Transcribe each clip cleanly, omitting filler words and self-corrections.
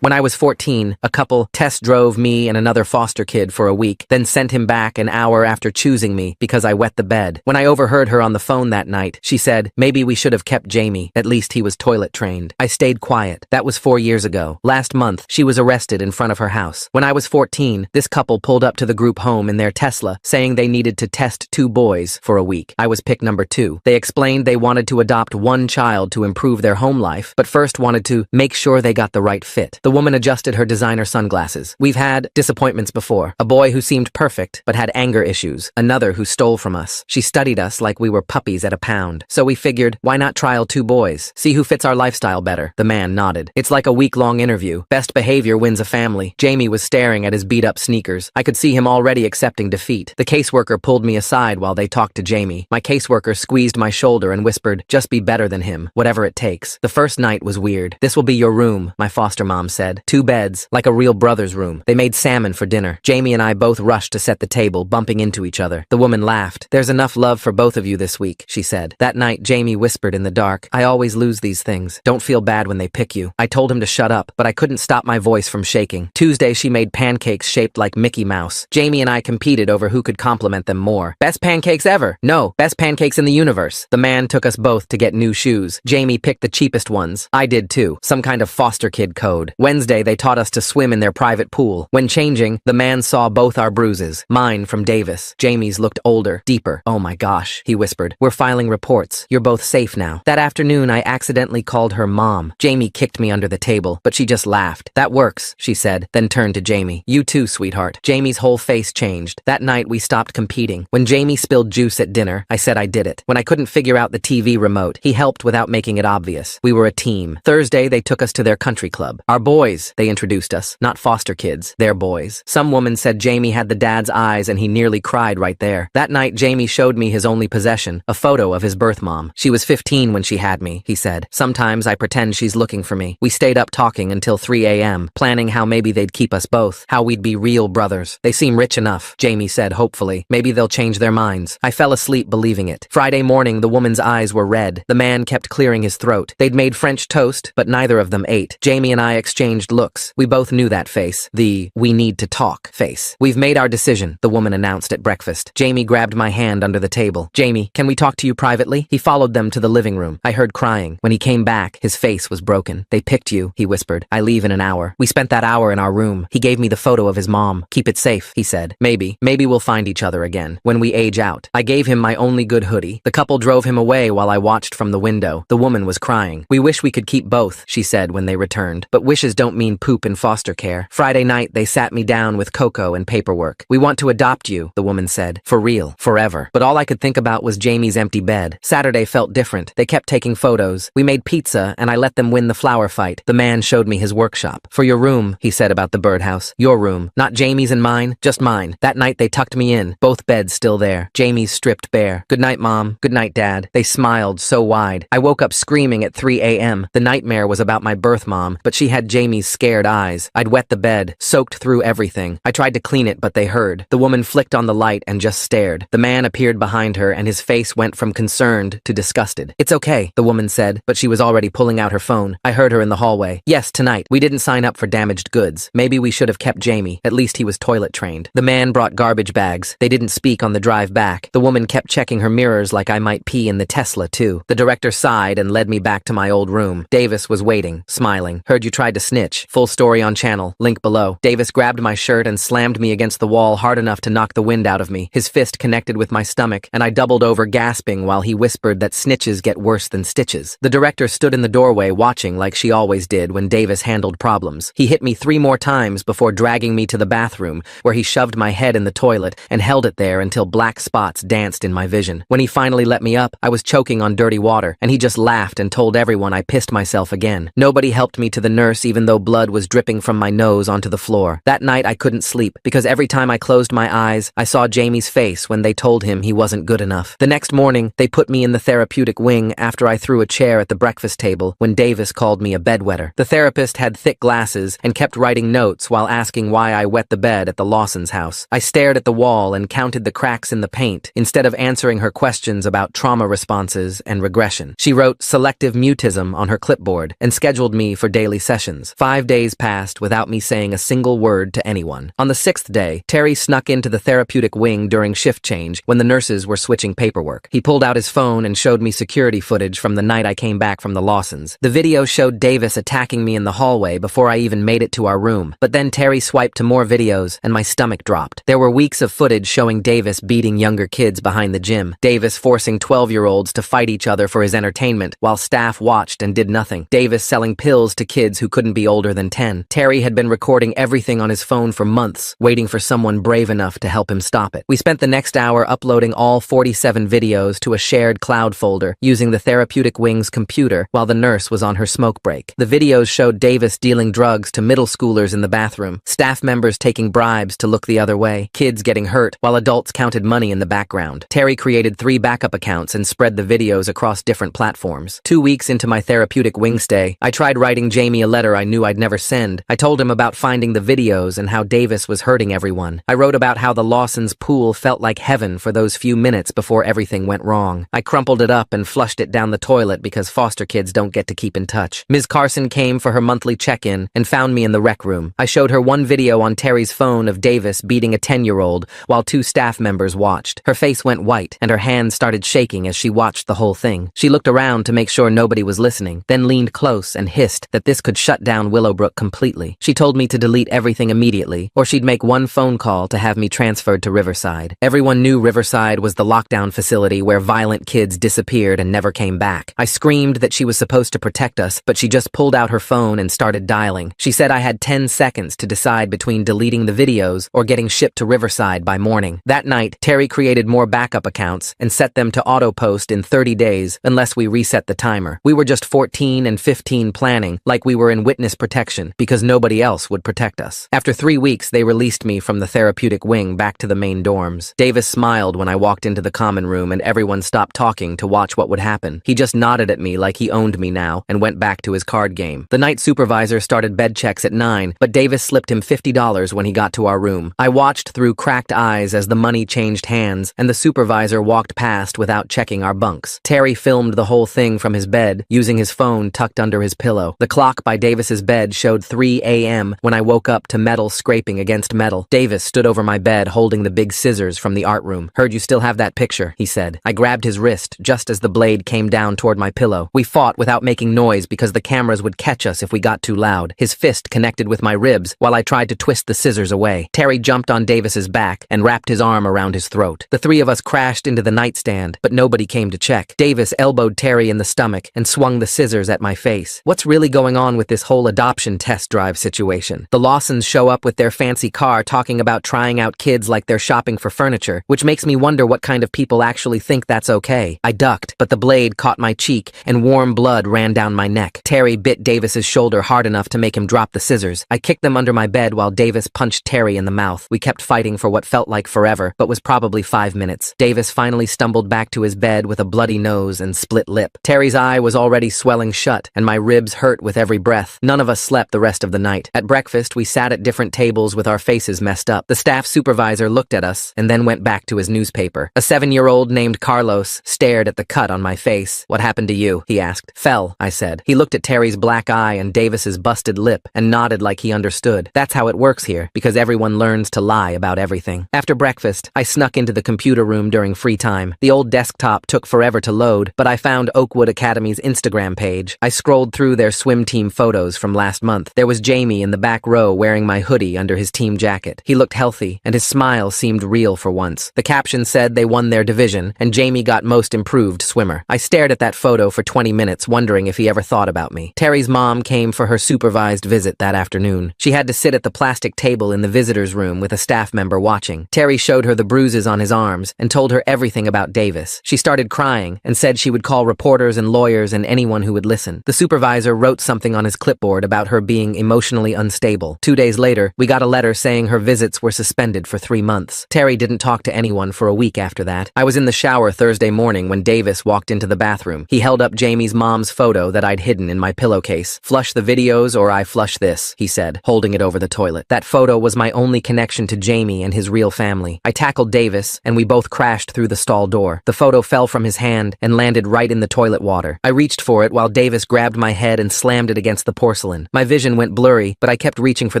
When I was 14, a couple test drove me and another foster kid for a week, then sent him back an hour after choosing me because I wet the bed. When I overheard her on the phone that night, she said, maybe we should have kept Jamie. At least he was toilet trained. I stayed quiet. That was 4 years ago. Last month, she was arrested in front of her house. When I was 14, this couple pulled up to the group home in their Tesla, saying they needed to test 2 boys for a week. I was pick number 2. They explained they wanted to adopt 1 child to improve their home life, but first wanted to make sure they got the right fit. The woman adjusted her designer sunglasses. We've had disappointments before. A boy who seemed perfect, but had anger issues. Another who stole from us. She studied us like we were puppies at a pound. So we figured, why not trial 2 boys? See who fits our lifestyle better. The man nodded. It's like a week-long interview. Best behavior wins a family. Jamie was staring at his beat-up sneakers. I could see him already accepting defeat. The caseworker pulled me aside while they talked to Jamie. My caseworker squeezed my shoulder and whispered, just be better than him, whatever it takes. The first night was weird. This will be your room, my foster mom said. 2 beds, like a real brother's room. They made salmon for dinner. Jamie and I both rushed to set the table, bumping into each other. The woman laughed. There's enough love for both of you this week, she said. That night, Jamie whispered in the dark, I always lose these things. Don't feel bad when they pick you. I told him to shut up, but I couldn't stop my voice from shaking. Tuesday, she made pancakes shaped like Mickey Mouse. Jamie and I competed over who could compliment them more. Best pancakes ever. No, best pancakes in the universe. The man took us both to get new shoes. Jamie picked the cheapest ones. I did too. Some kind of foster kid code. Wednesday, they taught us to swim in their private pool. When changing, the man saw both our bruises. Mine from Davis. Jamie's looked older, deeper. Oh my gosh, he whispered. We're filing reports. You're both safe now. That afternoon, I accidentally called her mom. Jamie kicked me under the table, but she just laughed. That works, she said, then turned to Jamie. You too, sweetheart. Jamie's whole face changed. That night, we stopped competing. When Jamie spilled juice at dinner, I said I did it. When I couldn't figure out the TV remote, he helped without making it obvious. We were a team. Thursday, they took us to their country club. Our boys, they introduced us, not foster kids, their boys. Some woman said Jamie had the dad's eyes and he nearly cried right there. That night, Jamie showed me his only possession, a photo of his birth mom. She was 15 when she had me, he said. Sometimes I pretend she's looking for me. We stayed up talking until 3 a.m., planning how maybe they'd keep us both, how we'd be real brothers. They seem rich enough, Jamie said hopefully. Maybe they'll change their minds. I fell asleep believing it. Friday morning, the woman's eyes were red. The man kept clearing his throat. They'd made French toast, but neither of them ate. Jamie and I exchanged looks. We both knew that face. The we need to talk face. We've made our decision, the woman announced at breakfast. Jamie grabbed my hand under the table. Jamie, can we talk to you privately? He followed them to the living room. I heard crying. When he came back, his face was broken. They picked you, he whispered. I leave in an hour. We spent that hour in our room. He gave me the photo of his mom. Keep it safe, he said. Maybe we'll find each other again when we age out. I gave him my only good hoodie. The couple drove him away while I watched from the window. The woman was crying. We wish we could keep both, she said when they returned. But wishes don't mean poop in foster care. Friday night, they sat me down with cocoa and paperwork. We want to adopt you, the woman said. For real. Forever. But all I could think about was Jamie's empty bed. Saturday felt different. They kept taking photos. We made pizza, and I let them win the flower fight. The man showed me his workshop. For your room, he said about the birdhouse. Your room. Not Jamie's and mine, just mine. That night, they tucked me in. Both beds still there. Jamie's stripped bare. Good night, Mom. Good night, Dad. They smiled so wide. I woke up screaming at 3 a.m. The nightmare was about my birth mom, but she had Jamie's scared eyes. I'd wet the bed, soaked through everything. I tried to clean it, but they heard. The woman flicked on the light and just stared. The man appeared behind her, and his face went from concerned to disgusted. It's okay, the woman said, but she was already pulling out her phone. I heard her in the hallway. Yes, tonight. We didn't sign up for damaged goods. Maybe we should have kept Jamie. At least he was toilet trained. The man brought garbage bags. They didn't speak on the drive back. The woman kept checking her mirrors like I might pee in the Tesla, too. The director sighed and led me back to my old room. Davis was waiting, smiling. Heard you tried to snitch. Full story on channel. Link below. Davis grabbed my shirt and slammed me against the wall hard enough to knock the wind out of me. His fist connected with my stomach, and I doubled over gasping while he whispered that snitches get worse than stitches. The director stood in the doorway watching like she always did when Davis handled problems. He hit me 3 more times before dragging me to the bathroom, where he shoved my head in the toilet and held it there until black spots danced in my vision. When he finally let me up, I was choking on dirty water, and he just laughed and told everyone I pissed myself again. Nobody helped me to the nurse even though blood was dripping from my nose onto the floor. That night I couldn't sleep because every time I closed my eyes, I saw Jamie's face when they told him he wasn't good enough. The next morning, they put me in the therapeutic wing after I threw a chair at the breakfast table when Davis called me a bedwetter. The therapist had thick glasses and kept writing notes while asking why I wet the bed at the Lawson's house. I stared at the wall and counted the cracks in the paint instead of answering her questions about trauma responses and regression. She wrote selective mutism on her clipboard and scheduled me for daily sessions. Lawsons. 5 days passed without me saying a single word to anyone. On the 6th day, Terry snuck into the therapeutic wing during shift change when the nurses were switching paperwork. He pulled out his phone and showed me security footage from the night I came back from the Lawsons. The video showed Davis attacking me in the hallway before I even made it to our room. But then Terry swiped to more videos and my stomach dropped. There were weeks of footage showing Davis beating younger kids behind the gym. Davis forcing 12-year-olds to fight each other for his entertainment while staff watched and did nothing. Davis selling pills to kids who couldn't be older than 10. Terry had been recording everything on his phone for months, waiting for someone brave enough to help him stop it. We spent the next hour uploading all 47 videos to a shared cloud folder using the therapeutic wing's computer while the nurse was on her smoke break. The videos showed Davis dealing drugs to middle schoolers in the bathroom, staff members taking bribes to look the other way, kids getting hurt while adults counted money in the background. Terry created 3 backup accounts and spread the videos across different platforms. 2 weeks into my therapeutic wing stay, I tried writing Jamie a letter I knew I'd never send. I told him about finding the videos and how Davis was hurting everyone. I wrote about how the Lawsons' pool felt like heaven for those few minutes before everything went wrong. I crumpled it up and flushed it down the toilet because foster kids don't get to keep in touch. Ms. Carson came for her monthly check-in and found me in the rec room. I showed her one video on Terry's phone of Davis beating a 10-year-old while 2 staff members watched. Her face went white and her hands started shaking as she watched the whole thing. She looked around to make sure nobody was listening, then leaned close and hissed that this could shut down Willowbrook completely. She told me to delete everything immediately, or she'd make one phone call to have me transferred to Riverside. Everyone knew Riverside was the lockdown facility where violent kids disappeared and never came back. I screamed that she was supposed to protect us, but she just pulled out her phone and started dialing. She said I had 10 seconds to decide between deleting the videos or getting shipped to Riverside by morning. That night, Terry created more backup accounts and set them to auto-post in 30 days unless we reset the timer. We were just 14 and 15 planning like we were in witness protection because nobody else would protect us. After 3 weeks, they released me from the therapeutic wing back to the main dorms. Davis smiled when I walked into the common room and everyone stopped talking to watch what would happen. He just nodded at me like he owned me now and went back to his card game. The night supervisor started bed checks at 9, but Davis slipped him $50 when he got to our room. I watched through cracked eyes as the money changed hands and the supervisor walked past without checking our bunks. Terry filmed the whole thing from his bed, using his phone tucked under his pillow. The clock by Davis's bed showed 3 a.m. when I woke up to metal scraping against metal. Davis stood over my bed holding the big scissors from the art room. "Heard you still have that picture," he said. I grabbed his wrist just as the blade came down toward my pillow. We fought without making noise because the cameras would catch us if we got too loud. His fist connected with my ribs while I tried to twist the scissors away. Terry jumped on Davis's back and wrapped his arm around his throat. The 3 of us crashed into the nightstand, but nobody came to check. Davis elbowed Terry in the stomach and swung the scissors at my face. What's really going on with this whole adoption test drive situation? The Lawsons show up with their fancy car talking about trying out kids like they're shopping for furniture, which makes me wonder what kind of people actually think that's okay. I ducked, but the blade caught my cheek and warm blood ran down my neck. Terry bit Davis's shoulder hard enough to make him drop the scissors. I kicked them under my bed while Davis punched Terry in the mouth. We kept fighting for what felt like forever, but was probably 5 minutes. Davis finally stumbled back to his bed with a bloody nose and split lip. Terry's eye was already swelling shut, and my ribs hurt with every breath. None of us slept the rest of the night. At breakfast, we sat at different tables with our faces messed up. The staff supervisor looked at us and then went back to his newspaper. A 7-year-old named Carlos stared at the cut on my face. "What happened to you?" he asked. "Fell," I said. He looked at Terry's black eye and Davis's busted lip and nodded like he understood. That's how it works here, because everyone learns to lie about everything. After breakfast, I snuck into the computer room during free time. The old desktop took forever to load, but I found Oakwood Academy's Instagram page. I scrolled through their swim team photos from last month. There was Jamie in the back row wearing my hoodie under his team jacket. He looked healthy, and his smile seemed real for once. The caption said they won their division, and Jamie got most improved swimmer. I stared at that photo for 20 minutes, wondering if he ever thought about me. Terry's mom came for her supervised visit that afternoon. She had to sit at the plastic table in the visitor's room with a staff member watching. Terry showed her the bruises on his arms and told her everything about Davis. She started crying and said she would call reporters and lawyers and anyone who would listen. The supervisor wrote something on his clipboard about her being emotionally unstable. 2 days later, we got a letter saying her visits were suspended for 3 months. Terry didn't talk to anyone for a week after that. I was in the shower Thursday morning when Davis walked into the bathroom. He held up Jamie's mom's photo that I'd hidden in my pillowcase. "Flush the videos or I flush this," he said, holding it over the toilet. That photo was my only connection to Jamie and his real family. I tackled Davis, and we both crashed through the stall door. The photo fell from his hand and landed right in the toilet water. I reached for it while Davis grabbed my head and slammed it against the porcelain porcelain. My vision went blurry, but I kept reaching for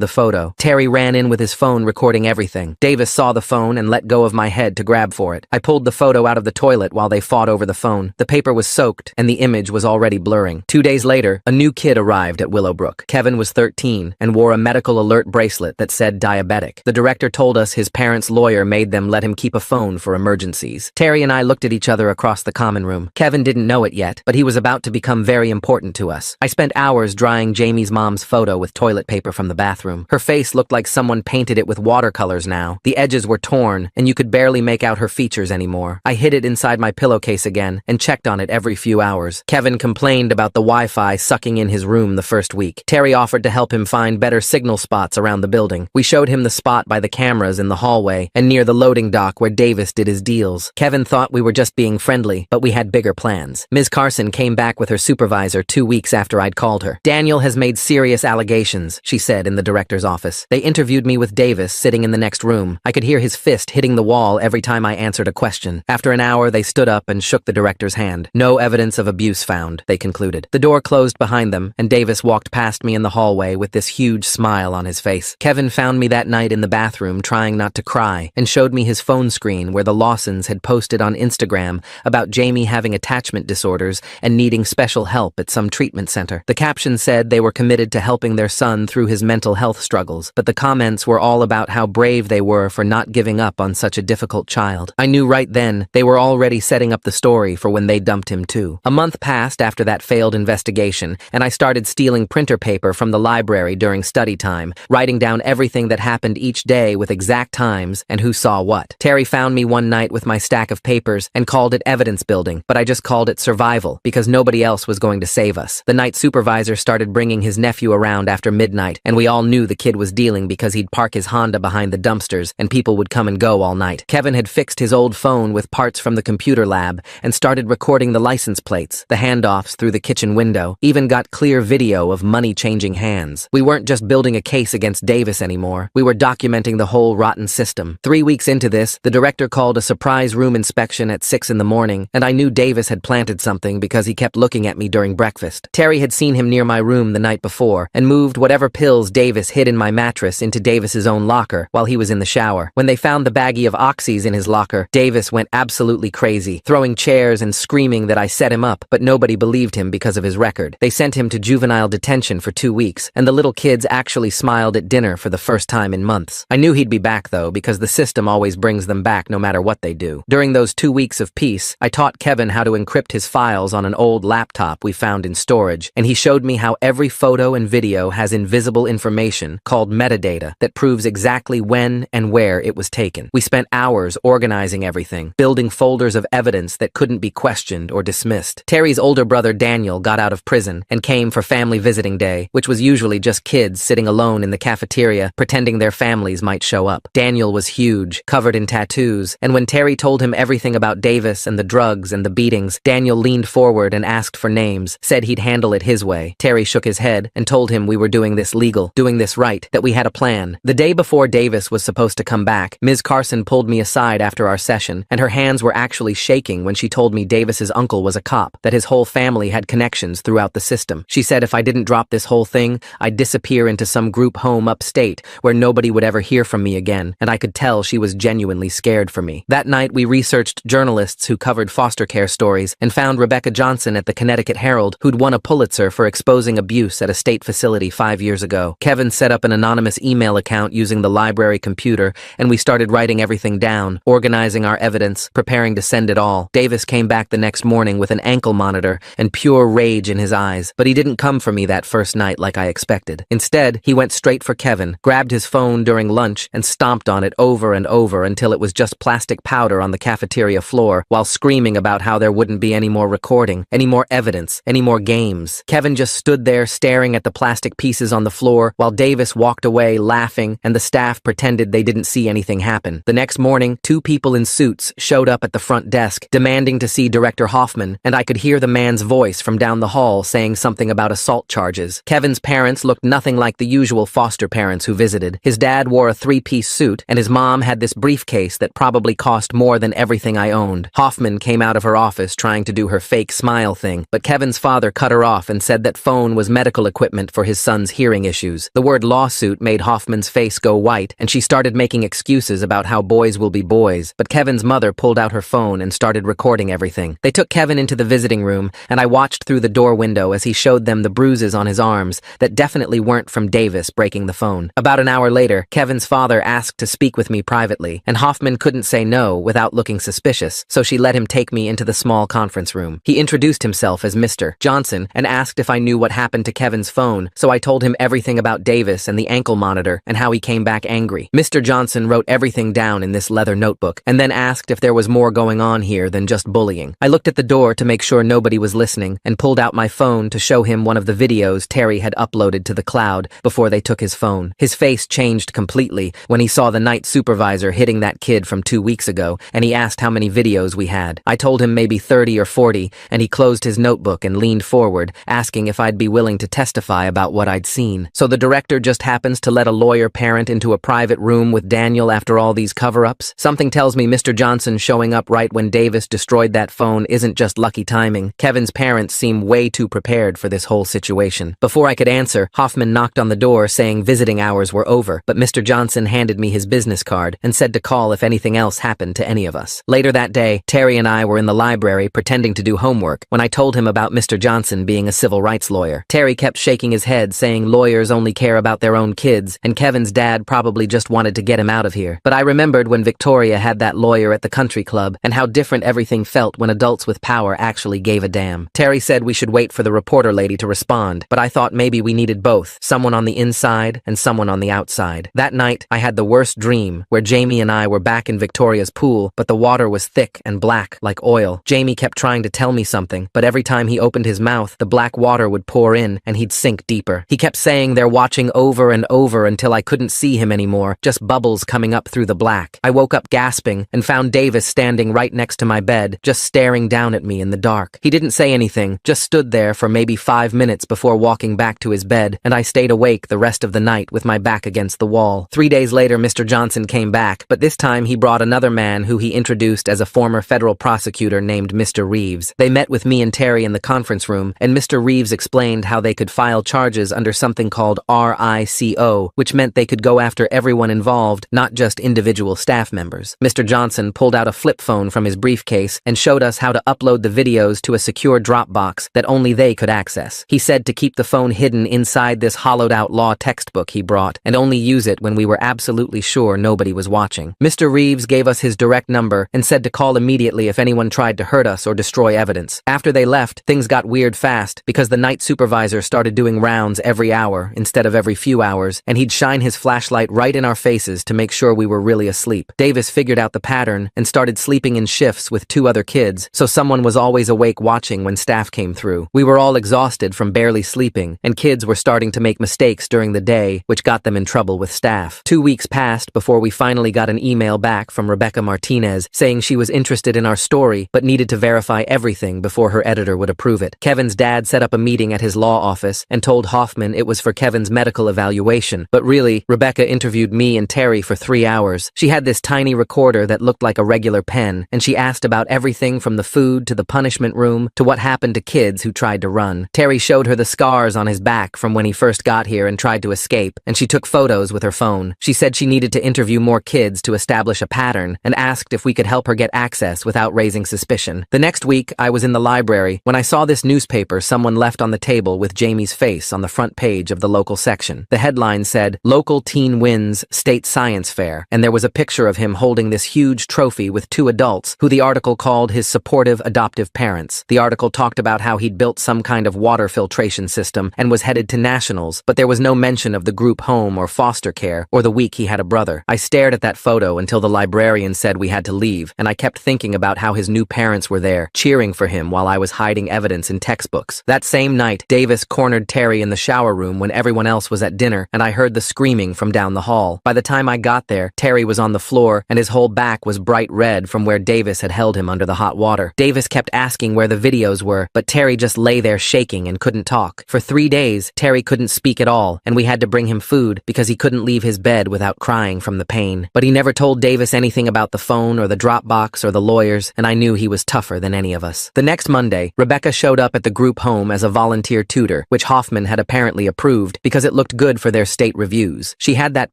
the photo. Terry ran in with his phone recording everything. Davis saw the phone and let go of my head to grab for it. I pulled the photo out of the toilet while they fought over the phone. The paper was soaked, and the image was already blurring. 2 days later, a new kid arrived at Willowbrook. Kevin was 13 and wore a medical alert bracelet that said diabetic. The director told us his parents' lawyer made them let him keep a phone for emergencies. Terry and I looked at each other across the common room. Kevin didn't know it yet, but he was about to become very important to us. I spent hours drying Jamie's mom's photo with toilet paper from the bathroom. Her face looked like someone painted it with watercolors now. The edges were torn, and you could barely make out her features anymore. I hid it inside my pillowcase again and checked on it every few hours. Kevin complained about the Wi-Fi sucking in his room the first week. Terry offered to help him find better signal spots around the building. We showed him the spot by the cameras in the hallway and near the loading dock where Davis did his deals. Kevin thought we were just being friendly, but we had bigger plans. Ms. Carson came back with her supervisor 2 weeks after I'd called her. Daniel has made serious allegations, she said in the director's office. They interviewed me with Davis sitting in the next room. I could hear his fist hitting the wall every time I answered a question. After an hour, they stood up and shook the director's hand. No evidence of abuse found, they concluded. The door closed behind them, and Davis walked past me in the hallway with this huge smile on his face. Kevin found me that night in the bathroom trying not to cry and showed me his phone screen where the Lawsons had posted on Instagram about Jamie having attachment disorders and needing special help at some treatment center. The caption said they were committed to helping their son through his mental health struggles, but the comments were all about how brave they were for not giving up on such a difficult child. I knew right then they were already setting up the story for when they dumped him too. A month passed after that failed investigation, and I started stealing printer paper from the library during study time, writing down everything that happened each day with exact times and who saw what. Terry found me one night with my stack of papers and called it evidence building, but I just called it survival because nobody else was going to save us. The night supervisor started bringing his nephew around after midnight, and we all knew the kid was dealing because he'd park his Honda behind the dumpsters and people would come and go all night. Kevin had fixed his old phone with parts from the computer lab and started recording the license plates, the handoffs through the kitchen window, even got clear video of money changing hands. We weren't just building a case against Davis anymore. We were documenting the whole rotten system. 3 weeks into this, the director called a surprise room inspection at 6 in the morning, and I knew Davis had planted something because he kept looking at me during breakfast. Terry had seen him near my room the night before and moved whatever pills Davis hid in my mattress into Davis's own locker while he was in the shower. When they found the baggie of oxys in his locker, Davis went absolutely crazy, throwing chairs and screaming that I set him up, but nobody believed him because of his record. They sent him to juvenile detention for 2 weeks, and the little kids actually smiled at dinner for the first time in months. I knew he'd be back though, because the system always brings them back no matter what they do. During those 2 weeks of peace, I taught Kevin how to encrypt his files on an old laptop we found in storage, and he showed me how every photo and video has invisible information called metadata that proves exactly when and where it was taken. We spent hours organizing everything, building folders of evidence that couldn't be questioned or dismissed. Terry's older brother Daniel got out of prison and came for family visiting day, which was usually just kids sitting alone in the cafeteria pretending their families might show up. Daniel was huge, covered in tattoos, and when Terry told him everything about Davis and the drugs and the beatings, Daniel leaned forward and asked for names, said he'd handle it his way. Terry shook his head and told him we were doing this legal, doing this right, that we had a plan. The day before Davis was supposed to come back, Ms. Carson pulled me aside after our session, and her hands were actually shaking when she told me Davis's uncle was a cop, that his whole family had connections throughout the system. She said if I didn't drop this whole thing, I'd disappear into some group home upstate where nobody would ever hear from me again, and I could tell she was genuinely scared for me. That night, we researched journalists who covered foster care stories and found Rebecca Johnson at the Connecticut Herald, who'd won a Pulitzer for exposing abuse at a state facility 5 years ago. Kevin set up an anonymous email account using the library computer, and we started writing everything down, organizing our evidence, preparing to send it all. Davis came back the next morning with an ankle monitor and pure rage in his eyes, but he didn't come for me that first night like I expected. Instead, he went straight for Kevin, grabbed his phone during lunch, and stomped on it over and over until it was just plastic powder on the cafeteria floor, while screaming about how there wouldn't be any more recording, any more evidence, any more games. Kevin just stood there staring at the plastic pieces on the floor while Davis walked away laughing and the staff pretended they didn't see anything happen. The next morning, 2 people in suits showed up at the front desk demanding to see Director Hoffman, and I could hear the man's voice from down the hall saying something about assault charges. Kevin's parents looked nothing like the usual foster parents who visited. His dad wore a 3-piece suit, and his mom had this briefcase that probably cost more than everything I owned. Hoffman came out of her office trying to do her fake smile thing, but Kevin's father cut her off and said that phone was medical equipment for his son's hearing issues. The word lawsuit made Hoffman's face go white, and she started making excuses about how boys will be boys, but Kevin's mother pulled out her phone and started recording everything. They took Kevin into the visiting room, and I watched through the door window as he showed them the bruises on his arms that definitely weren't from Davis breaking the phone. About an hour later, Kevin's father asked to speak with me privately, and Hoffman couldn't say no without looking suspicious, so she let him take me into the small conference room. He introduced himself as Mr. Johnson and asked if I knew what happened to Kevin's phone, so I told him everything about Davis and the ankle monitor and how he came back angry. Mr. Johnson wrote everything down in this leather notebook and then asked if there was more going on here than just bullying. I looked at the door to make sure nobody was listening and pulled out my phone to show him one of the videos Terry had uploaded to the cloud before they took his phone. His face changed completely when he saw the night supervisor hitting that kid from 2 weeks ago, and he asked how many videos we had. I told him maybe 30 or 40, and he closed his notebook and leaned forward, asking if I'd be willing to testify about what I'd seen. So the director just happens to let a lawyer parent into a private room with Daniel after all these cover-ups? Something tells me Mr. Johnson showing up right when Davis destroyed that phone isn't just lucky timing. Kevin's parents seem way too prepared for this whole situation. Before I could answer, Hoffman knocked on the door saying visiting hours were over, but Mr. Johnson handed me his business card and said to call if anything else happened to any of us. Later that day, Terry and I were in the library pretending to do homework when I told him about Mr. Johnson being a civil rights lawyer. Terry kept shaking his head, saying lawyers only care about their own kids, and Kevin's dad probably just wanted to get him out of here. But I remembered when Victoria had that lawyer at the country club and how different everything felt when adults with power actually gave a damn. Terry said we should wait for the reporter lady to respond, but I thought maybe we needed both, someone on the inside and someone on the outside. That night, I had the worst dream where Jamie and I were back in Victoria's pool, but the water was thick and black like oil. Jamie kept trying to tell me something, but every time he opened his mouth, the black water would pour in and he'd sink deeper. He kept saying they're watching over and over until I couldn't see him anymore, just bubbles coming up through the black. I woke up gasping and found Davis standing right next to my bed, just staring down at me in the dark. He didn't say anything, just stood there for maybe 5 minutes before walking back to his bed, and I stayed awake the rest of the night with my back against the wall. 3 days later, Mr. Johnson came back, but this time he brought another man who he introduced as a former federal prosecutor named Mr. Reeves. They met with me and Terry in the conference room, and Mr. Reeves explained how they could file charges under something called RICO, which meant they could go after everyone involved, not just individual staff members. Mr. Johnson pulled out a flip phone from his briefcase and showed us how to upload the videos to a secure Dropbox that only they could access. He said to keep the phone hidden inside this hollowed-out law textbook he brought, and only use it when we were absolutely sure nobody was watching. Mr. Reeves gave us his direct number and said to call immediately if anyone tried to hurt us or destroy evidence. After they left, things got weird fast because the night supervisor started doing rounds every hour instead of every few hours, and he'd shine his flashlight right in our faces to make sure we were really asleep. Davis figured out the pattern and started sleeping in shifts with 2 other kids, so someone was always awake watching when staff came through. We were all exhausted from barely sleeping, and kids were starting to make mistakes during the day, which got them in trouble with staff. 2 weeks passed before we finally got an email back from Rebecca Martinez saying she was interested in our story but needed to verify everything before her editor would approve it. Kevin's dad set up a meeting at his law office and told Hoffman it was for Kevin's medical evaluation, but really, Rebecca interviewed me and Terry for 3 hours. She had this tiny recorder that looked like a regular pen, and she asked about everything from the food to the punishment room to what happened to kids who tried to run. Terry showed her the scars on his back from when he first got here and tried to escape, and she took photos with her phone. She said she needed to interview more kids to establish a pattern and asked if we could help her get access without raising suspicion. The next week, I was in the library when I saw this newspaper someone left on the table with Jamie's face on the front page of the local section. The headline said, "Local Teen Wins State Science Fair," and there was a picture of him holding this huge trophy with 2 adults who the article called his supportive adoptive parents. The article talked about how he'd built some kind of water filtration system and was headed to nationals, but there was no mention of the group home or foster care or the week he had a brother. I stared at that photo until the librarian said we had to leave, and I kept thinking about how his new parents were there, cheering for him while I was hiding evidence in textbooks. That same night, Davis cornered Terry in the shower room when everyone else was at dinner, and I heard the screaming from down the hall. By the time I got there, Terry was on the floor, and his whole back was bright red from where Davis had held him under the hot water. Davis kept asking where the videos were, but Terry just lay there shaking and couldn't talk. For 3 days, Terry couldn't speak at all, and we had to bring him food because he couldn't leave his bed without crying from the pain. But he never told Davis anything about the phone or the Dropbox or the lawyers, and I knew he was tougher than any of us. The next Monday, Rebecca showed up at the group home as a volunteer tutor computer, which Hoffman had apparently approved because it looked good for their state reviews. She had that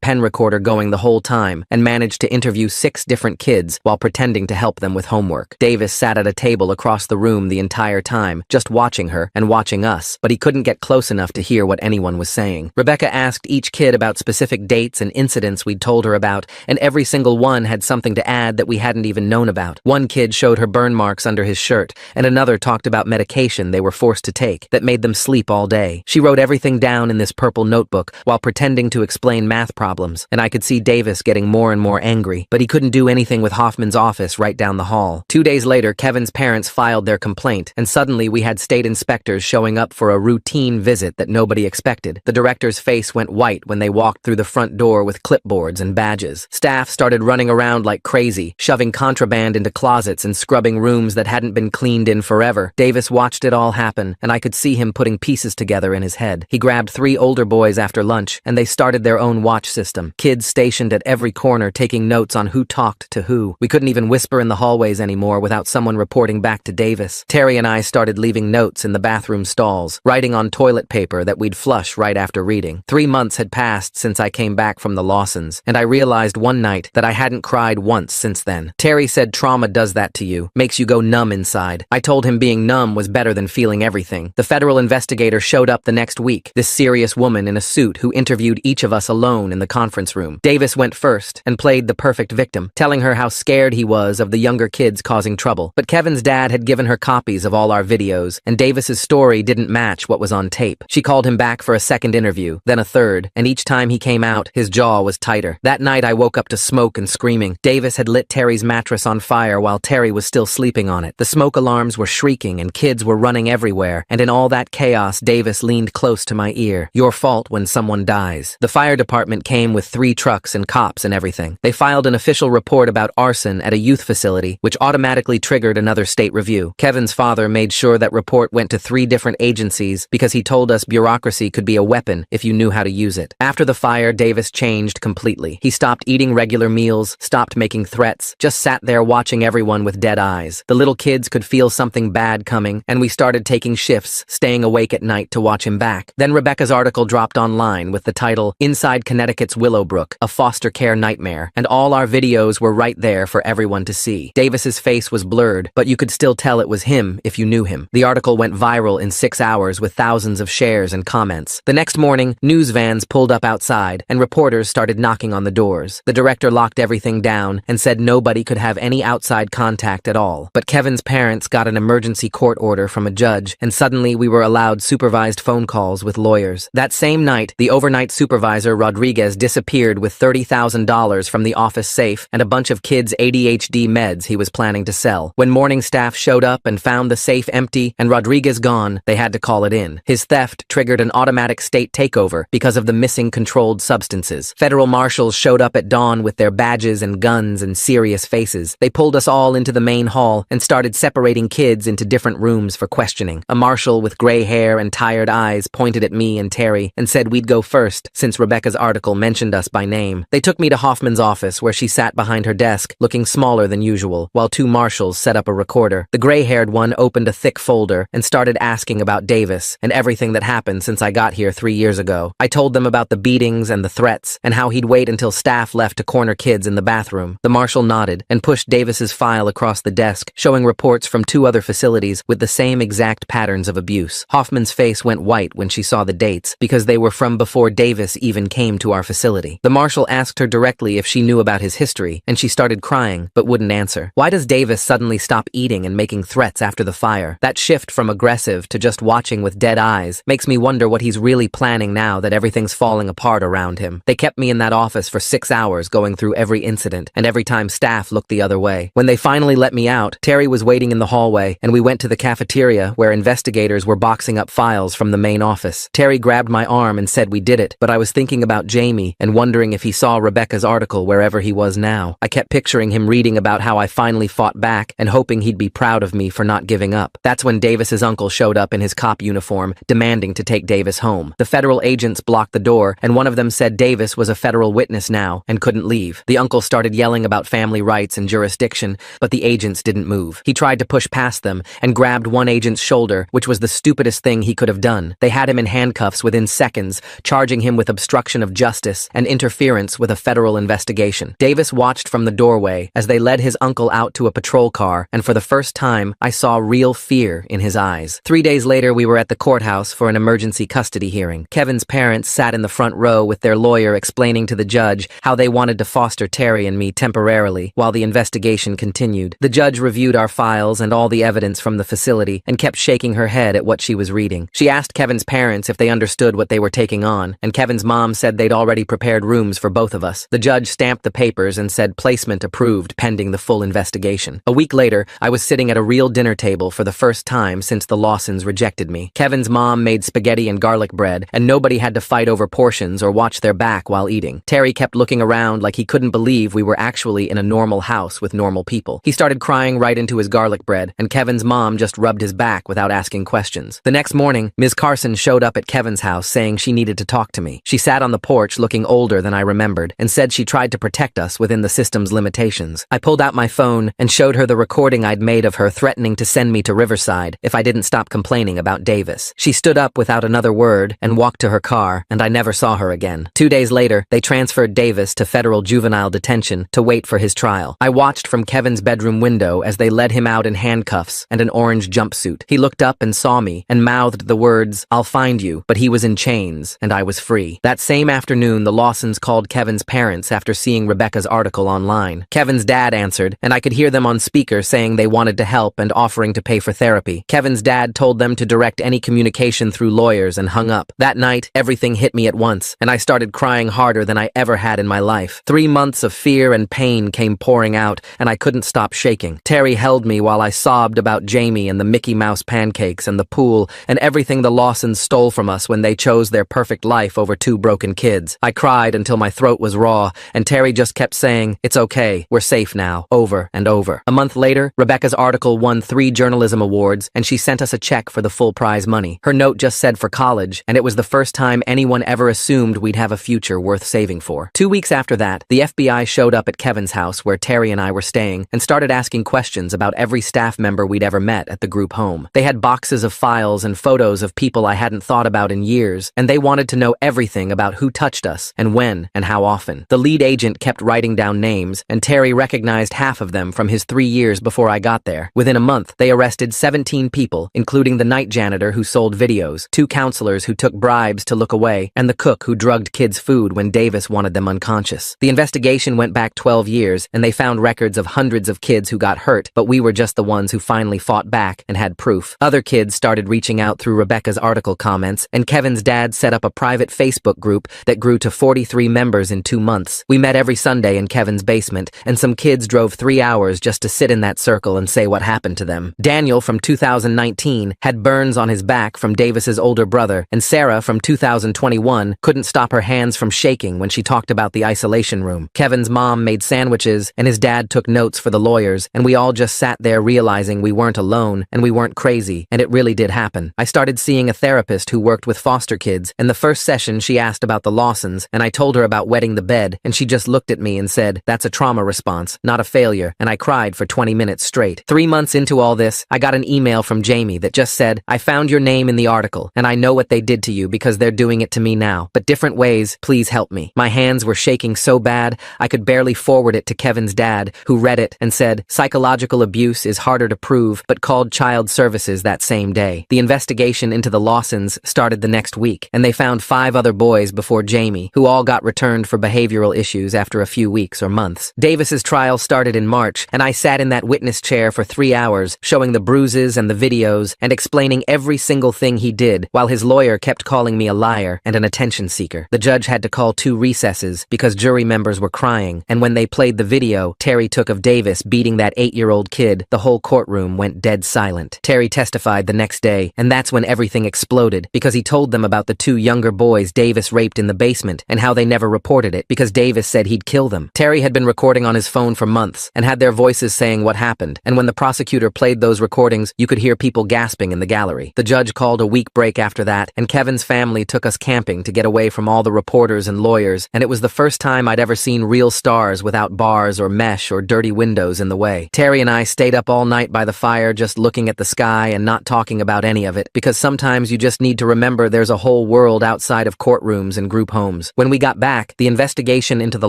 pen recorder going the whole time and managed to interview 6 different kids while pretending to help them with homework. Davis sat at a table across the room the entire time, just watching her and watching us, but he couldn't get close enough to hear what anyone was saying. Rebecca asked each kid about specific dates and incidents we'd told her about, and every single one had something to add that we hadn't even known about. One kid showed her burn marks under his shirt, and another talked about medication they were forced to take that made them sleep all day. She wrote everything down in this purple notebook while pretending to explain math problems, and I could see Davis getting more and more angry, but he couldn't do anything with Hoffman's office right down the hall. 2 days later, Kevin's parents filed their complaint, and suddenly we had state inspectors showing up for a routine visit that nobody expected. The director's face went white when they walked through the front door with clipboards and badges. Staff started running around like crazy, shoving contraband into closets and scrubbing rooms that hadn't been cleaned in forever. Davis watched it all happen, and I could see him putting pieces together in his head. He grabbed 3 older boys after lunch, and they started their own watch system. Kids stationed at every corner taking notes on who talked to who. We couldn't even whisper in the hallways anymore without someone reporting back to Davis. Terry and I started leaving notes in the bathroom stalls, writing on toilet paper that we'd flush right after reading. 3 months had passed since I came back from the Lawsons, and I realized one night that I hadn't cried once since then. Terry said trauma does that to you, makes you go numb inside. I told him being numb was better than feeling everything. The federal investigator showed up the next week, this serious woman in a suit who interviewed each of us alone in the conference room. Davis went first and played the perfect victim, telling her how scared he was of the younger kids causing trouble. But Kevin's dad had given her copies of all our videos, and Davis's story didn't match what was on tape. She called him back for a second interview, then a third, and each time he came out, his jaw was tighter. That night I woke up to smoke and screaming. Davis had lit Terry's mattress on fire while Terry was still sleeping on it. The smoke alarms were shrieking and kids were running everywhere, and in all that chaos, Davis leaned close to my ear. Your fault when someone dies. The fire department came with 3 trucks and cops and everything. They filed an official report about arson at a youth facility, which automatically triggered another state review. Kevin's father made sure that report went to 3 different agencies because he told us bureaucracy could be a weapon if you knew how to use it. After the fire, Davis changed completely. He stopped eating regular meals, stopped making threats, just sat there watching everyone with dead eyes. The little kids could feel something bad coming, and we started taking shifts, staying awake at night to watch him back. Then Rebecca's article dropped online with the title, Inside Connecticut's Willowbrook, a Foster Care Nightmare, and all our videos were right there for everyone to see. Davis's face was blurred, but you could still tell it was him if you knew him. The article went viral in 6 hours with thousands of shares and comments. The next morning, news vans pulled up outside, and reporters started knocking on the doors. The director locked everything down and said nobody could have any outside contact at all. But Kevin's parents got an emergency court order from a judge, and suddenly we were allowed supervised phone calls with lawyers. That same night, the overnight supervisor, Rodriguez, disappeared with $30,000 from the office safe and a bunch of kids' ADHD meds he was planning to sell. When morning staff showed up and found the safe empty and Rodriguez gone, they had to call it in. His theft triggered an automatic state takeover because of the missing controlled substances. Federal marshals showed up at dawn with their badges and guns and serious faces. They pulled us all into the main hall and started separating kids into different rooms for questioning. A marshal with gray hair and tired eyes pointed at me and Terry and said we'd go first since Rebecca's article mentioned us by name. They took me to Hoffman's office where she sat behind her desk, looking smaller than usual, while 2 marshals set up a recorder. The gray-haired one opened a thick folder and started asking about Davis and everything that happened since I got here 3 years ago. I told them about the beatings and the threats and how he'd wait until staff left to corner kids in the bathroom. The marshal nodded and pushed Davis's file across the desk, showing reports from 2 other facilities with the same exact patterns of abuse. Hoffman's face went white when she saw the dates because they were from before Davis even came to our facility. The marshal asked her directly if she knew about his history, and she started crying but wouldn't answer. Why does Davis suddenly stop eating and making threats after the fire? That shift from aggressive to just watching with dead eyes makes me wonder what he's really planning now that everything's falling apart around him. They kept me in that office for 6 hours going through every incident, and every time staff looked the other way. When they finally let me out, Terry was waiting in the hallway, and we went to the cafeteria where investigators were boxing up files from the main office. Terry grabbed my arm and said we did it, but I was thinking about Jamie and wondering if he saw Rebecca's article wherever he was now. I kept picturing him reading about how I finally fought back and hoping he'd be proud of me for not giving up. That's when Davis's uncle showed up in his cop uniform, demanding to take Davis home. The federal agents blocked the door, and one of them said Davis was a federal witness now and couldn't leave. The uncle started yelling about family rights and jurisdiction, but the agents didn't move. He tried to push past them and grabbed one agent's shoulder, which was the stupidest thing he could have done. They had him in handcuffs within seconds, charging him with obstruction of justice and interference with a federal investigation. Davis watched from the doorway as they led his uncle out to a patrol car, and for the first time, I saw real fear in his eyes. 3 days later, we were at the courthouse for an emergency custody hearing. Kevin's parents sat in the front row with their lawyer explaining to the judge how they wanted to foster Terry and me temporarily while the investigation continued. The judge reviewed our files and all the evidence from the facility and kept shaking her head at what she was reading. She asked Kevin's parents if they understood what they were taking on, and Kevin's mom said they'd already prepared rooms for both of us. The judge stamped the papers and said placement approved pending the full investigation. A week later, I was sitting at a real dinner table for the first time since the Lawsons rejected me. Kevin's mom made spaghetti and garlic bread, and nobody had to fight over portions or watch their back while eating. Terry kept looking around like he couldn't believe we were actually in a normal house with normal people. He started crying right into his garlic bread, and Kevin's mom just rubbed his back without asking questions. The next morning, Ms. Carson showed up at Kevin's house saying she needed to talk to me. She sat on the porch looking older than I remembered and said she tried to protect us within the system's limitations. I pulled out my phone and showed her the recording I'd made of her threatening to send me to Riverside if I didn't stop complaining about Davis. She stood up without another word and walked to her car, and I never saw her again. 2 days later, they transferred Davis to federal juvenile detention to wait for his trial. I watched from Kevin's bedroom window as they led him out in handcuffs and an orange jumpsuit. He looked up and saw me and mouthed the words, "I'll find you," but he was in chains and I was free. That same afternoon, the Lawsons called Kevin's parents after seeing Rebecca's article online. Kevin's dad answered, and I could hear them on speaker saying they wanted to help and offering to pay for therapy. Kevin's dad told them to direct any communication through lawyers and hung up. That night, everything hit me at once, and I started crying harder than I ever had in my life. 3 months of fear and pain came pouring out, and I couldn't stop shaking. Terry held me while I sobbed about Jamie and the Mickey Mouse pancakes and the pool and everything the Lawsons stole from us when they chose their perfect life over 2 broken kids. I cried until my throat was raw, and Terry just kept saying, "It's okay, we're safe now," over and over. A month later, Rebecca's article won 3 journalism awards, and she sent us a check for the full prize money. Her note just said for college, and it was the first time anyone ever assumed we'd have a future worth saving for. 2 weeks after that, the FBI showed up at Kevin's house where Terry and I were staying and started asking questions about every staff member we'd ever met at the group home. They had boxes of files and photos of people I hadn't thought about in years, and they wanted to know everything about who touched us and when and how often. The lead agent kept writing down names, and Terry recognized half of them from his 3 years before I got there. Within a month, they arrested 17 people, including the night janitor who sold videos, 2 counselors who took bribes to look away, and the cook who drugged kids' food when Davis wanted them unconscious. The investigation went back 12 years, and they found records of hundreds of kids who got hurt, but we were just the ones who finally fought back and had proof. Other kids started reaching out through Rebecca's article comments, and Kevin's dad set up a private Facebook group that grew to 43 members in 2 months. We met every Sunday in Kevin's basement, and some kids drove 3 hours just to sit in that circle and say what happened to them. Daniel from 2019 had burns on his back from Davis's older brother, and Sarah from 2021 couldn't stop her hands from shaking when she talked about the isolation room. Kevin's mom made sandwiches, and his dad took notes for the lawyers, and we all just sat there realizing we weren't alone and we weren't crazy, and it really did happen. I started seeing a therapist who worked with foster kids, and the first session she asked about the Lawsons, and I told her about wetting the bed, and she just looked at me and said, "That's a trauma response, not a failure," and I cried for 20 minutes straight. 3 months into all this, I got an email from Jamie that just said, "I found your name in the article, and I know what they did to you because they're doing it to me now, but different ways, please help me." My hands were shaking so bad, I could barely forward it to Kevin's dad, who read it and said, "Psychological abuse is harder to prove," but called child services that same day. The investigation into the Lawsons started the next week, and they found 5 other boys before Jamie, who all got returned for behavioral issues after a few weeks or months. Davis's trial started in March, and I sat in that witness chair for 3 hours, showing the bruises and the videos and explaining every single thing he did, while his lawyer kept calling me a liar and an attention seeker. The judge had to call 2 recesses because jury members were crying, and when they played the video Terry took of Davis beating that 8-year-old kid, the whole courtroom went dead silent. Terry testified the next day, and that's when everything exploded, because he told them about the 2 younger boys Davis raped in the basement and how they never reported it because Davis said he'd kill them. Terry had been recording on his phone for months and had their voices saying what happened, and when the prosecutor played those recordings, you could hear people gasping in the gallery. The judge called a week break after that, and Kevin's family took us camping to get away from all the reporters and lawyers, and it was the first time I'd ever seen real stars without bars or mesh or dirty windows in the way. Terry and I stayed up all night by the fire just looking at the sky and not talking about any of it, because sometimes you just need to remember there's a whole world outside of courtrooms and group homes. When we got back, the investigation into the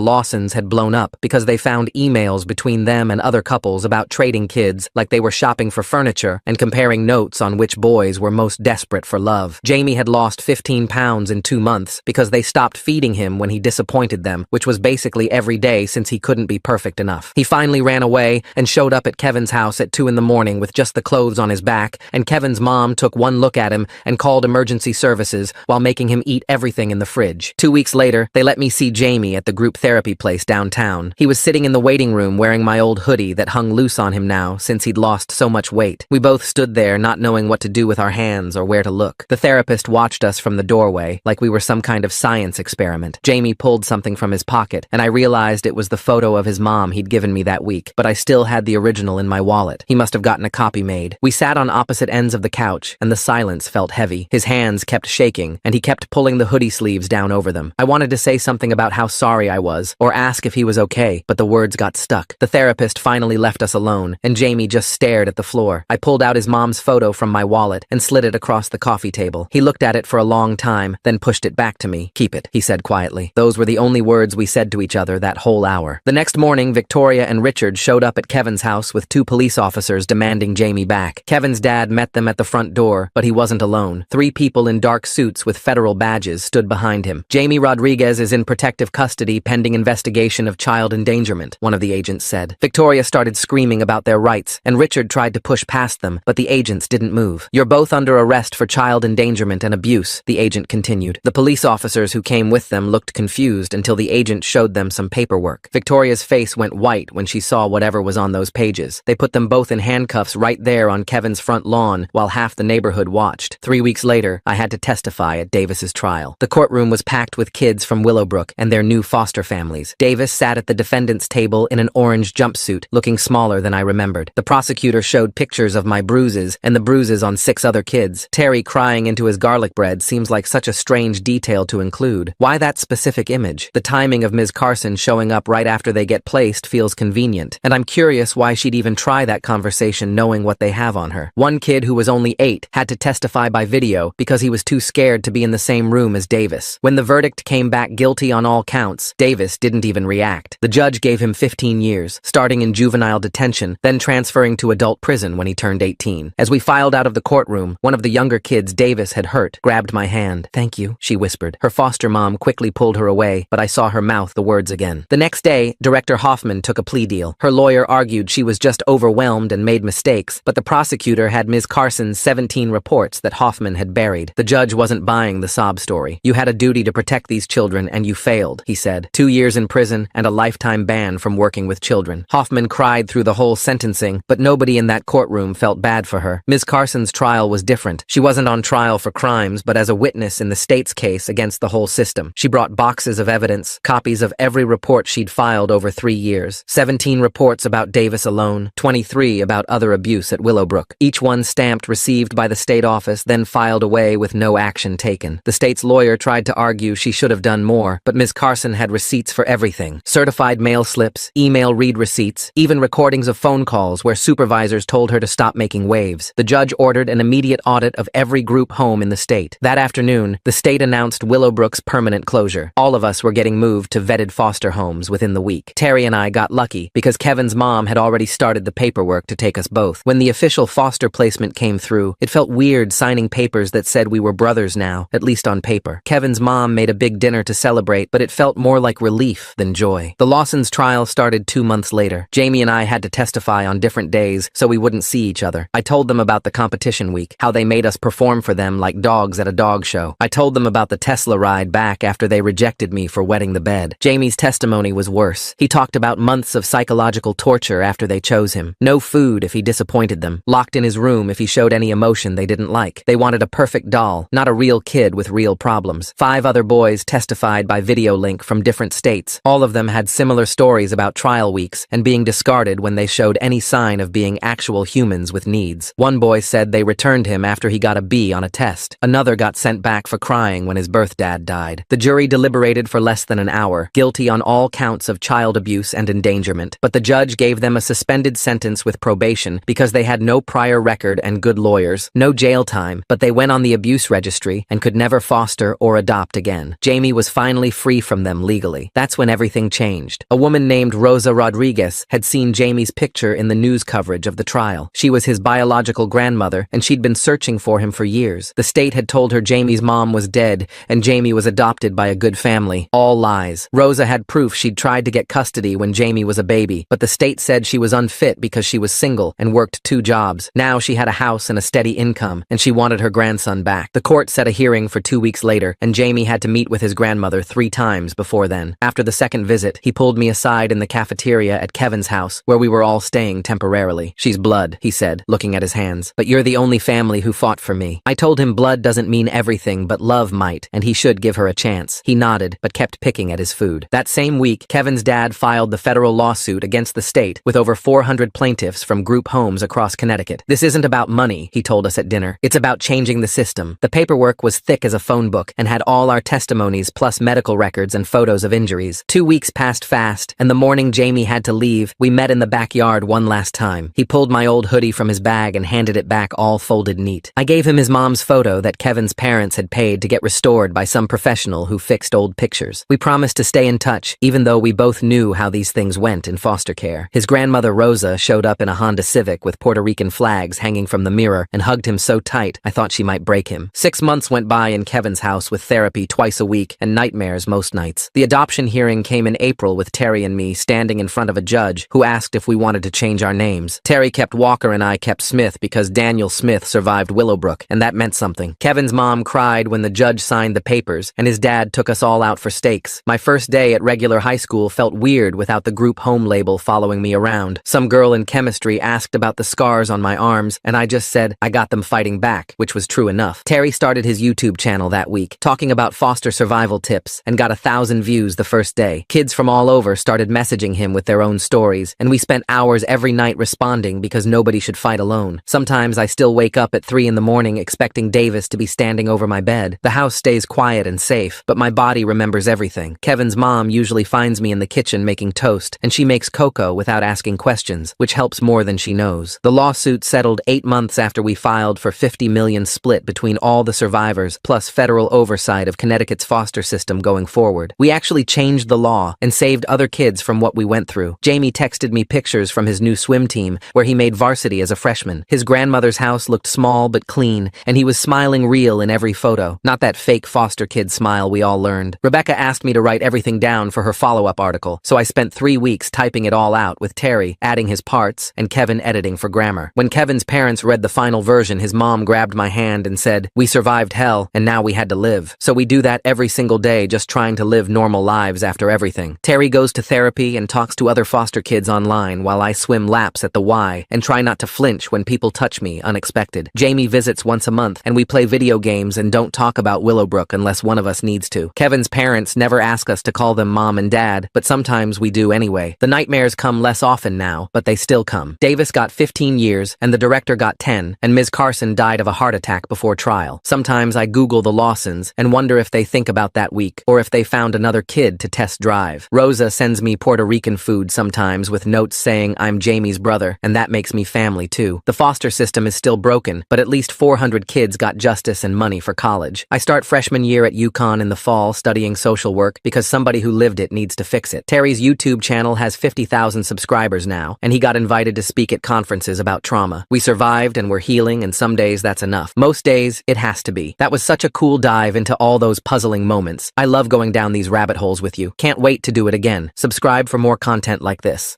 Lawsons had blown up because they found emails between them and other couples about trading kids like they were shopping for furniture and comparing notes on which boys were most desperate for love. Jamie had lost 15 pounds in 2 months because they stopped feeding him when he disappointed them, which was basically every day since he couldn't be perfect enough. He finally ran away and showed up at Kevin's house at 2 in the morning with just the clothes on his back, and Kevin's mom took one look at him and called emergency services while making him eat everything in the fridge. 2 weeks later, they let me see Jamie at the group therapy place downtown. He was sitting in the waiting room wearing my old hoodie that hung loose on him now since he'd lost so much weight. We both stood there not knowing what to do with our hands or where to look. The therapist watched us from the doorway like we were some kind of science experiment. Jamie pulled something from his pocket, and I realized it was the photo of his mom he'd given me that week, but I still had the original in my wallet. He must have gotten a copy made. We sat on opposite ends of the couch, and the silence felt heavy. His hands kept shaking, and he kept pulling the hoodie sleeves down over them. I wanted to say something about how sorry I was, or ask if he was okay, but the words got stuck. The therapist finally left us alone, and Jamie just stared at the floor. I pulled out his mom's photo from my wallet and slid it across the coffee table. He looked at it for a long time, then pushed it back to me. "Keep it," he said quietly. Those were the only words we said to each other that whole hour. The next morning, Victoria and Richard showed up at Kevin's house with 2 police officers demanding Jamie back. Kevin's dad met them at the front door, but he wasn't alone. 3 people in dark suits with federal badges stood behind him. "Jamie Rodriguez is in protective custody pending investigation of child endangerment," one of the agents said. Victoria started screaming about their rights, and Richard tried to push past them, but the agents didn't move. "You're both under arrest for child endangerment and abuse," the agent continued. The police officers who came with them looked confused until the agent showed them some paperwork. Victoria's face went white when she saw whatever was on those pages. They put them both in handcuffs right there on Kevin's front lawn while half the neighborhood watched. 3 weeks later, I had to testify at Davis's trial. The courtroom was packed with kids from Willowbrook and their new foster families. Davis sat at the defendant's table in an orange jumpsuit, looking smaller than I remembered. The prosecutor showed pictures of my bruises and the bruises on 6 other kids. Terry crying into his garlic bread seems like such a strange detail to include. Why that specific image? The timing of Ms. Carson showing up right after they get placed feels convenient, and I'm curious why she'd even try that conversation knowing what they have on her. One kid who was only 8 had to testify by video because he was too scared to be in the same room as Davis. When the verdict came back guilty on all counts, Davis didn't even react. The judge gave him 15 years, starting in juvenile detention, then transferring to adult prison when he turned 18. As we filed out of the courtroom, one of the younger kids Davis had hurt grabbed my hand. "Thank you," she whispered. Her foster mom quickly pulled her away, but I saw her mouth the words again. The next day, Director Hoffman took a plea deal. Her lawyer argued she was just overwhelmed and made mistakes, but the prosecutor had Ms. Carson's 17 reports that Hoffman had buried. The judge wasn't buying the sob story. "You had a duty to protect these children, and you failed," he said. 2 years in prison and a lifetime ban from working with children. Hoffman cried through the whole sentencing, but nobody in that courtroom felt bad for her. Ms. Carson's trial was different. She wasn't on trial for crimes, but as a witness in the state's case against the whole system. She brought boxes of evidence, copies of every report she'd filed over 3 years. 17 reports about Davis alone, 23 about other abuse at Willowbrook. Each one stamped received by the state office, then filed away with no action taken. The state's lawyer tried to argue she should have done more, but Ms. Carson had receipts for everything. Certified mail slips, email read receipts, even recordings of phone calls where supervisors told her to stop making waves. The judge ordered an immediate audit of every group home in the state. That afternoon, the state announced Willowbrook's permanent closure. All of us were getting moved to vetted foster homes within the week. Terry and I got lucky because Kevin's mom had already started the paperwork to take us both. When the official foster placement came through, it felt weird signing papers that said we were brothers now, at least on paper. Kevin's mom made a big dinner to celebrate, but it felt more like relief than joy. The Lawsons' trial started 2 months later. Jamie and I had to testify on different days so we wouldn't see each other. I told them about the competition week, how they made us perform for them like dogs at a dog show. I told them about the Tesla ride back after they rejected me for wetting the bed. Jamie's testimony was worse. He talked about months of psychological torture after they chose him. No food if he disappointed them. Locked in his room if he showed any emotion they didn't like. They wanted a perfect doll, not a real kid with real problems. 5 other boys testified by video link from different states. All of them had similar stories about trial weeks and being discarded when they showed any sign of being actual humans with needs. One boy said they returned him after he got a B on a test. Another got sent back for crying when his birth dad died. The jury deliberated for less than an hour, guilty on all counts of child abuse and endangerment, but the judge gave them a suspended sentence with probation because they had no prior record and good lawyers, no jail time, but they went on the abuse registry and could never foster or adopt again. Jamie was finally free from them legally. That's when everything changed. A woman named Rosa Rodriguez had seen Jamie's picture in the news coverage of the trial. She was his biological grandmother, and she'd been searching for him for years. The state had told her Jamie's mom was dead, and Jamie was adopted by a good family. All lies. Rosa had proof she'd tried to get custody when Jamie was a baby, but the state said she was unfit because she was single and worked 2 jobs. Now she had a house and a steady income, and she wanted her grandson back. The court set a hearing for 2 weeks later, and Jamie had to meet with his grandmother 3 times before then. After the second visit, he pulled me aside in the cafeteria at Kevin's house, where we were all staying temporarily. "She's blood," he said, looking at his hands, "but you're the only family who fought for me." I told him blood doesn't mean everything, but love might, and he should give her a chance. He nodded, but kept picking at his food. That same week, Kevin's dad filed the federal lawsuit against the state with over 400 plaintiffs from group homes across Connecticut. "This isn't about money," he told us at dinner. "It's about changing the system." The paperwork was thick as a phone book and had all our testimonies plus medical records and photos of injuries. 2 weeks passed fast, and the morning Jamie had to leave, we met in the backyard one last time. He pulled my old hoodie from his bag and handed it back all folded neat. I gave him his mom's photo that Kevin's parents had paid to get restored by some professional who fixed old pictures. We promised to stay in touch, even though we both knew how these things went in foster care. His grandmother Rosa showed up in a Honda Civic with Puerto Rican flags hanging from the mirror and hugged him so tight I thought she might break him. 6 months went by in Kevin's house with therapy twice a week and nightmares most nights. The adoption hearing came in April with Terry and me standing in front of a judge who asked if we wanted to change our names. Terry kept Walker and I kept Smith because Daniel Smith survived Willowbrook, and that meant something. Kevin's mom cried when the judge signed the papers, and his dad took us all out for steaks. My first day at regular high school felt weird without the group home label following me around. Some girl in chemistry asked about the scars on my arms, and I just said I got them fighting back, which was true enough. Terry started his YouTube channel that week, talking about foster survival tips, and got 1,000 views the first day. Kids from all over started messaging him with their own stories, and we spent hours every night responding because nobody should fight alone. Sometimes I still wake up at 3 in the morning expecting Davis to be standing over my bed. The house stays quiet and safe, but my body remembers everything. Kevin's mom usually finds me in the kitchen making toast, and she makes cocoa without asking questions, which helps more than she knows. The lawsuit settled 8 months after we filed for $50 million split between all the survivors, plus federal oversight of Connecticut's foster system going forward. We actually changed the law and saved other kids from what we went through. Jamie texted me pictures from his new swim team, where he made varsity as a freshman. His grandmother's house looked small but clean, and he was smiling real in every photo, not that fake foster kid smile we all learned. Rebecca asked me to write everything down for her follow-up article, so I spent 3 weeks typing it all out with Terry, adding his parts, and Kevin editing for grammar. When Kevin's parents read the final version, his mom grabbed my hand and said, "We survived hell, and now we had to live." So we do that every single day, just trying to live normal lives after everything. Terry goes to therapy and talks to other foster kids online while I swim laps at the Y and try not to flinch when people touch me unexpected. Jamie visits once a month, and we play video games and don't talk about Willowbrook unless one of us needs to. Kevin's parents never ask us to call them mom and dad, but sometimes we do anyway. The nightmares come less often now, but they still come. Davis got 15 years, and the director got 10, and Ms. Carson died of a heart attack before trial. Sometimes I Google the Lawsons and wonder if they think about that week, or if they found another kid to test drive. Rosa sends me Puerto Rican food sometimes with notes saying I'm Jamie's brother, and that makes me family too. The foster system is still broken, but at least 400 kids got justice and money for college. I start freshman year at UConn in the fall studying social work because somebody who lived it needs to fix it. Terry's YouTube channel has 50,000 subscribers now, and he got invited to speak at conferences about trauma. We survived and we're healing, and some days that's enough. Most days, it has to be. That was such a cool dive into all those puzzling moments. I love going down these rabbit holes with you. Can't wait to do it again. Subscribe for more content like this.